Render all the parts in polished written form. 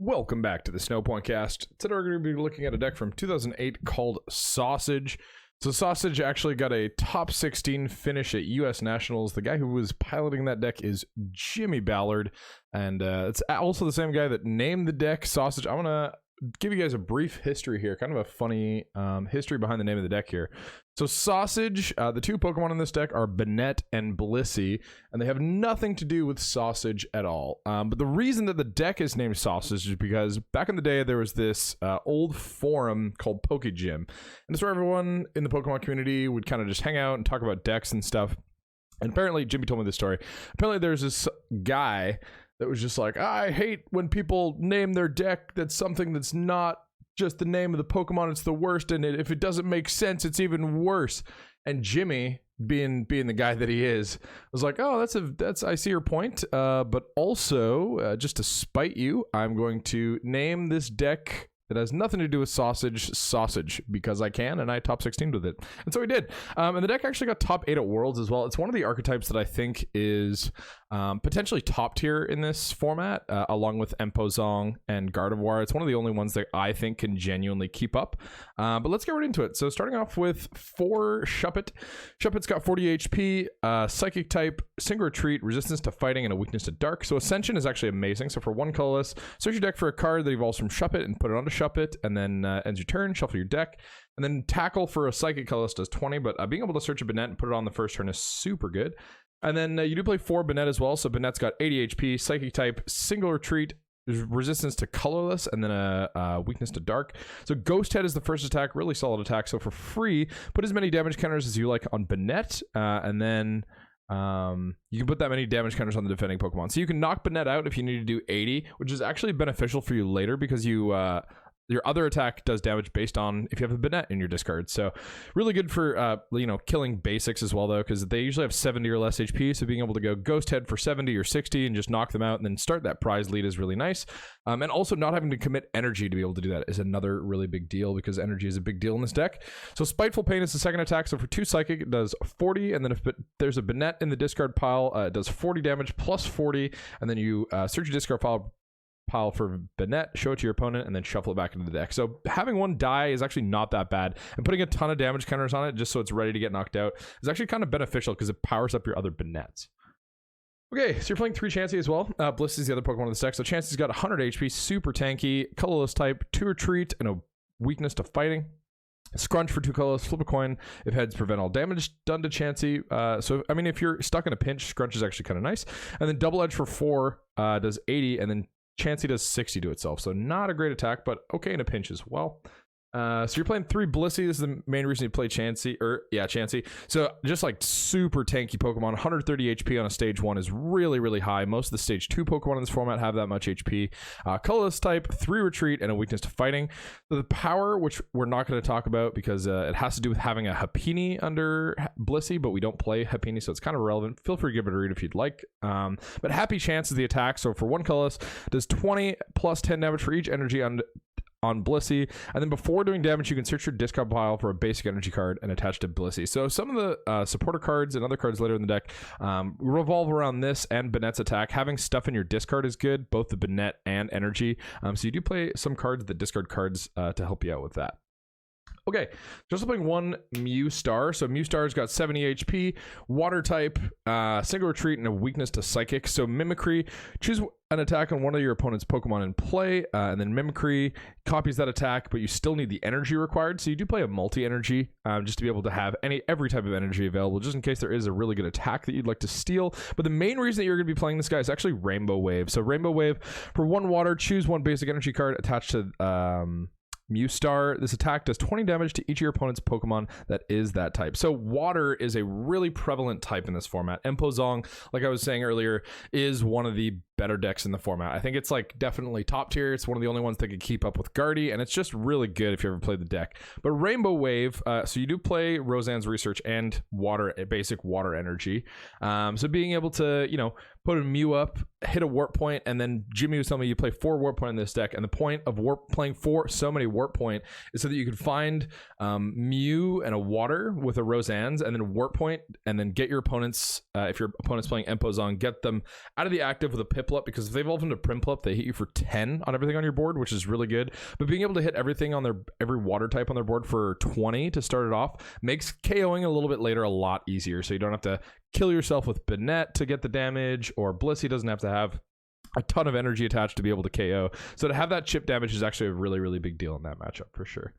Welcome back to the Snowpointcast. Today we're going to be looking at a deck from 2008 called Sausage. So Sausage actually got a top 16 finish at US Nationals. The guy who was piloting that deck is Jimmy Ballard, and it's also the same guy that named the deck Sausage. I want to give you guys a brief history here, kind of a funny history behind the name of the deck here. So Sausage, the two Pokemon in this deck are Banette and Blissey, and they have nothing to do with Sausage at all. But the reason that the deck is named Sausage is because back in the day there was this old forum called PokeGym, and it's where everyone in the Pokemon community would kind of just hang out and talk about decks and stuff. And apparently, Jimmy told me this story, apparently there's this guy that was just like, I hate when people name their deck that's something that's not just the name of the Pokemon, it's the worst, and if it doesn't make sense, it's even worse. And Jimmy, being the guy that he is, was like, oh, that's I see your point, but also, just to spite you, I'm going to name this deck that has nothing to do with Sausage, because I can, and I top 16 with it. And so he did. And the deck actually got top 8 at Worlds as well. It's one of the archetypes that I think is potentially top tier in this format, along with Empoisong and Gardevoir. It's one of the only ones that I think can genuinely keep up. But let's get right into it. So starting off with 4 Shuppet. Shuppet's got 40 HP, Psychic type, Single Retreat, Resistance to Fighting, and a Weakness to Dark. So Ascension is actually amazing. So for 1 colorless, search your deck for a card that evolves from Shuppet and put it onto Shuppet, and then ends your turn, shuffle your deck. And then Tackle for a Psychic colorless does 20, but being able to search a Benett and put it on the first turn is super good. And then you do play 4 Benett as well. So Benett's got 80 HP, Psychic type, Single Retreat, Resistance to Colorless, and then a Weakness to Dark. So Ghost Head is the first attack, really solid attack. So for free, put as many damage counters as you like on Benett, and then you can put that many damage counters on the defending Pokemon. So you can knock Benett out if you need to do 80, which is actually beneficial for you later because you your other attack does damage based on if you have a Benett in your discard. So really good for killing basics as well, though, because they usually have 70 or less HP. So being able to go Ghost Head for 70 or 60 and just knock them out and then start that prize lead is really nice. And also not having to commit energy to be able to do that is another really big deal, because energy is a big deal in this deck. So Spiteful Pain is the second attack. So for 2 Psychic, it does 40. And then if there's a Benett in the discard pile, it does 40 damage plus 40. And then you search your discard pile for Benett, show it to your opponent, and then shuffle it back into the deck. So having 1 die is actually not that bad, and putting a ton of damage counters on it just so it's ready to get knocked out is actually kind of beneficial because it powers up your other Benetts. Okay, so you're playing 3 Chansey as well. Blissey is the other Pokemon in this deck. So Chansey's got 100 HP, super tanky, colorless type, 2 Retreat, and a Weakness to Fighting. Scrunch for 2 colors, flip a coin if heads prevent all damage done to Chansey. So I mean, if you're stuck in a pinch, Scrunch is actually kind of nice. And then Double Edge for 4 does 80, and then Chansey does 60 to itself, so not a great attack, but okay in a pinch as well. So you're playing 3 Blissey. This is the main reason you play Chansey. So just like super tanky Pokemon. 130 HP on a stage 1 is really, really high. Most of the stage 2 Pokemon in this format have that much HP. Colorless type, 3 Retreat, and a Weakness to Fighting. So the power, which we're not going to talk about because it has to do with having a Happiny under Blissey, but we don't play Happiny, so it's kind of irrelevant. Feel free to give it a read if you'd like. But Happy Chance is the attack. So for 1 colorless, does 20 plus 10 damage for each energy on Blissey, and then before doing damage you can search your discard pile for a basic energy card and attach to Blissey. So some of the supporter cards and other cards later in the deck revolve around this and Benett's attack. Having stuff in your discard is good, both the Benett and energy. So you do play some cards that discard cards to help you out with that. Okay, just playing 1 Mew Star. So Mew Star's got 70 HP, water type, Single Retreat, and a Weakness to Psychic. So Mimicry, choose an attack on one of your opponent's Pokemon in play, and then Mimicry copies that attack, but you still need the energy required. So you do play a multi-energy just to be able to have every type of energy available, just in case there is a really good attack that you'd like to steal. But the main reason that you're going to be playing this guy is actually Rainbow Wave. So Rainbow Wave, for 1 water, choose 1 basic energy card attached to Mew Star. This attack does 20 damage to each of your opponent's Pokemon that is that type. So water is a really prevalent type in this format. Empoisong, like I was saying earlier, is one of the better decks in the format. I think it's like definitely top tier. It's one of the only ones that can keep up with Guardy, and it's just really good if you ever played the deck. But Rainbow Wave, so you do play Roseanne's Research and water, basic water energy. So being able to, put a Mew up, hit a warp point, and then Jimmy was telling me you play 4 warp point in this deck, and the point of playing so many warp warp point is so that you can find Mew and a water with a Roseanne's, and then warp point, and then get your opponents, if your opponent's playing Empozong, get them out of the active with a Piplup, because if they evolve into Primplup, they hit you for 10 on everything on your board, which is really good. But being able to hit everything on every water type on their board for 20 to start it off makes KOing a little bit later a lot easier, so you don't have to kill yourself with Banette to get the damage, or Blissey doesn't have to have a ton of energy attached to be able to KO. So to have that chip damage is actually a really, really big deal in that matchup for sure.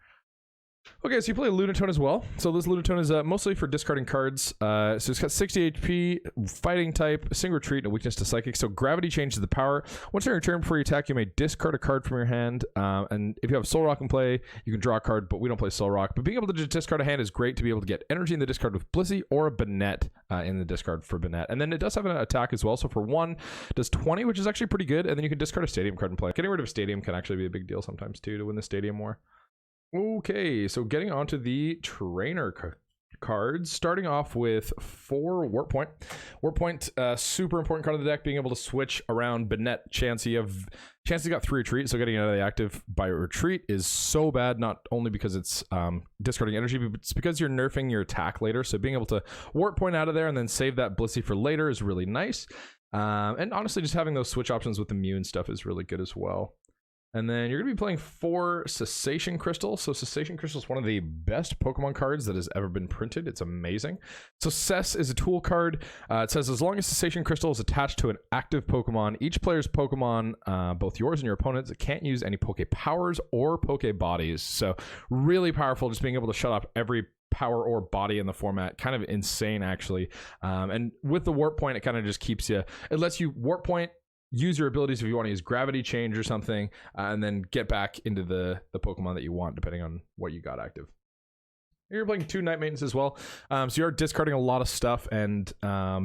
Okay, so you play Lunatone as well. So this Lunatone is mostly for discarding cards. So it's got 60 HP, fighting type, single retreat, and a weakness to psychic. So gravity changes the power. Once on your turn before you attack, you may discard a card from your hand. And if you have Soul Rock in play, you can draw a card, but we don't play Soul Rock. But being able to just discard a hand is great to be able to get energy in the discard with Blissey, or a Banette in the discard for Banette. And then it does have an attack as well. So for 1, it does 20, which is actually pretty good. And then you can discard a stadium card in play. Getting rid of a stadium can actually be a big deal sometimes too, to win the stadium war. Okay, so getting onto the trainer cards, starting off with 4 Warp Point. Warp Point, super important card of the deck, being able to switch around Banette, Chansey. Chansey's got 3 retreat, so getting out of the active by retreat is so bad, not only because it's discarding energy, but it's because you're nerfing your attack later. So being able to Warp Point out of there and then save that Blissey for later is really nice. And honestly, just having those switch options with the Mew and stuff is really good as well. And then you're going to be playing 4 Cessation Crystal. So Cessation Crystal is one of the best Pokemon cards that has ever been printed. It's amazing. So Cess is a tool card. It says, as long as Cessation Crystal is attached to an active Pokemon, each player's Pokemon, both yours and your opponent's, can't use any Poke Powers or Poke Bodies. So really powerful, just being able to shut off every power or body in the format. Kind of insane, actually. And with the Warp Point, it kind of just keeps you... It lets you Warp Point, use your abilities if you want to use Gravity Change or something, and then get back into the Pokemon that you want, depending on what you got active. You're playing 2 Night Maintenance as well, so you're discarding a lot of stuff, and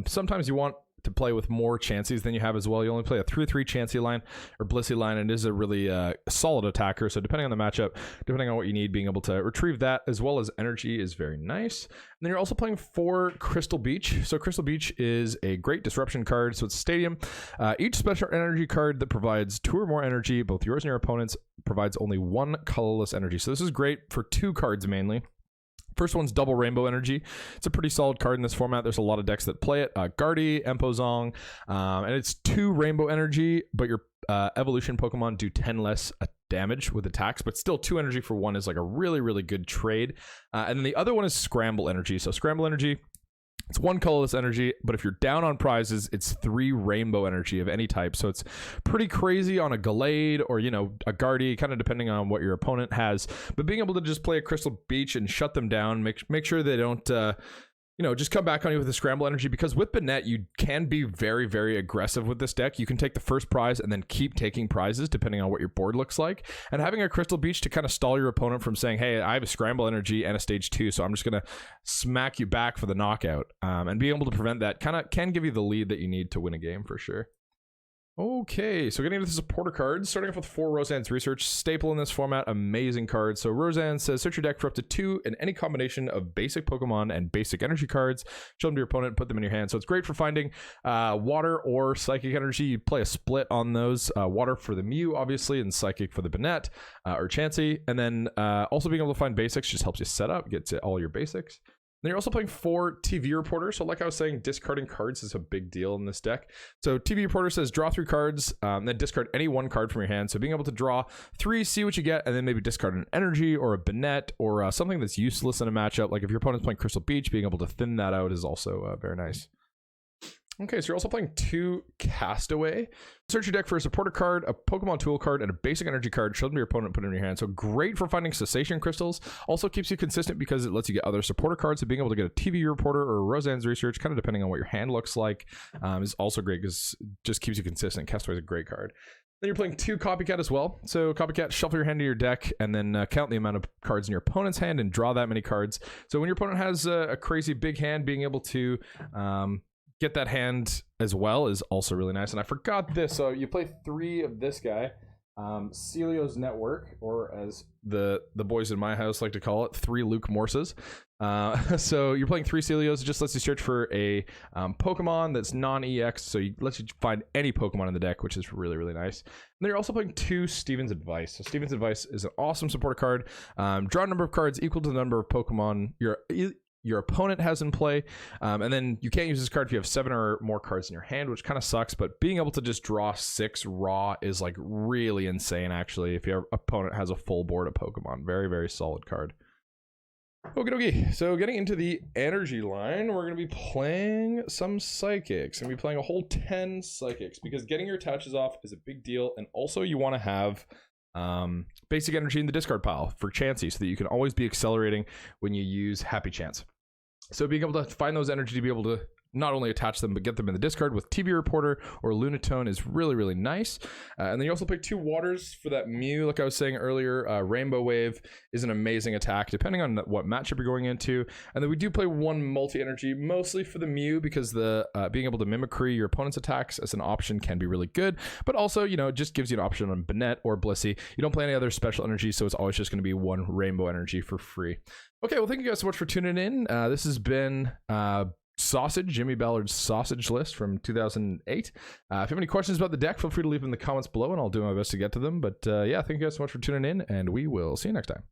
sometimes you want to play with more Chanseys than you have as well. You only play a 3/3 Chansey line or Blissey line, and it is a really solid attacker. So depending on the matchup, depending on what you need, being able to retrieve that as well as energy is very nice. And then you're also playing 4 Crystal Beach. So Crystal Beach is a great disruption card. So it's Stadium. Each special energy card that provides 2 or more energy, both yours and your opponent's, provides only 1 colorless energy. So this is great for 2 cards mainly. First one's Double Rainbow Energy. It's a pretty solid card in this format. There's a lot of decks that play it. Guardy, Empozong, and it's 2 Rainbow Energy, but your evolution Pokemon do 10 less damage with attacks, but still 2 energy for 1 is like a really, really good trade. And then the other one is Scramble Energy. So Scramble Energy, it's 1 colorless energy, but if you're down on prizes, it's 3 rainbow energy of any type. So it's pretty crazy on a Gallade or, you know, a Guardy, kind of depending on what your opponent has. But being able to just play a Crystal Beach and shut them down, make sure they don't... you know, just come back on you with the Scramble Energy, because with Benett, you can be very, very aggressive with this deck. You can take the first prize and then keep taking prizes depending on what your board looks like. And having a Crystal Beach to kind of stall your opponent from saying, hey, I have a Scramble Energy and a stage 2, so I'm just going to smack you back for the knockout. And being able to prevent that kind of can give you the lead that you need to win a game for sure. Okay, so getting into the supporter cards, starting off with 4 Roseanne's Research, staple in this format, amazing cards. So Roseanne says, search your deck for up to 2 in any combination of basic Pokemon and basic energy cards. Show them to your opponent, put them in your hand. So it's great for finding water or psychic energy. You play a split on those, water for the Mew, obviously, and psychic for the Banette or Chansey. And then also being able to find basics just helps you set up, get to all your basics. Then you're also playing 4 TV Reporter. So like I was saying, discarding cards is a big deal in this deck. So TV Reporter says draw 3 cards, then discard any 1 card from your hand. So being able to draw 3, see what you get, and then maybe discard an energy or a Banette or something that's useless in a matchup. Like if your opponent's playing Crystal Beach, being able to thin that out is also very nice. Okay, so you're also playing 2 Castaway. Search your deck for a supporter card, a Pokemon tool card, and a basic energy card. Show them to your opponent, put it in your hand. So great for finding Cessation Crystals. Also keeps you consistent because it lets you get other supporter cards. So being able to get a TV Reporter or a Roseanne's Research, kind of depending on what your hand looks like, is also great because it just keeps you consistent. Castaway is a great card. Then you're playing 2 Copycat as well. So Copycat, shuffle your hand to your deck and then count the amount of cards in your opponent's hand and draw that many cards. So when your opponent has a crazy big hand, being able to... get that hand as well is also really nice. And I forgot this. So you play 3 of this guy, Celio's Network, or as the boys in my house like to call it, 3 Luke Morses. So you're playing 3 Celios. It just lets you search for a Pokemon that's non-EX, so it lets you find any Pokemon in the deck, which is really, really nice. And then you're also playing 2 Steven's Advice. So Steven's Advice is an awesome supporter card. Draw a number of cards equal to the number of Pokemon your opponent has in play, and then you can't use this card if you have 7 or more cards in your hand, which kind of sucks, but being able to just draw 6 raw is like really insane, actually, if your opponent has a full board of Pokemon. Very, very solid card. Okie dokie. So getting into the energy line, we're going to be playing some Psychics. And we'll be playing a whole 10 Psychics, because getting your attaches off is a big deal, and also you want to have basic energy in the discard pile for Chansey, so that you can always be accelerating when you use Happy Chance. So being able to find those energy to be able to not only attach them, but get them in the discard with TV Reporter or Lunatone is really, really nice. And then you also pick 2 waters for that Mew. Like I was saying earlier, Rainbow Wave is an amazing attack, depending on what matchup you're going into. And then we do play 1 multi-energy, mostly for the Mew, because the being able to mimicry your opponent's attacks as an option can be really good. But also, you know, it just gives you an option on Banette or Blissey. You don't play any other special energy, so it's always just going to be 1 Rainbow Energy for free. Okay, well, thank you guys so much for tuning in. This has been... Sausage, Jimmy Ballard's Sausage List from 2008. If you have any questions about the deck, feel free to leave them in the comments below, and I'll do my best to get to them. But yeah, thank you guys so much for tuning in, and we will see you next time.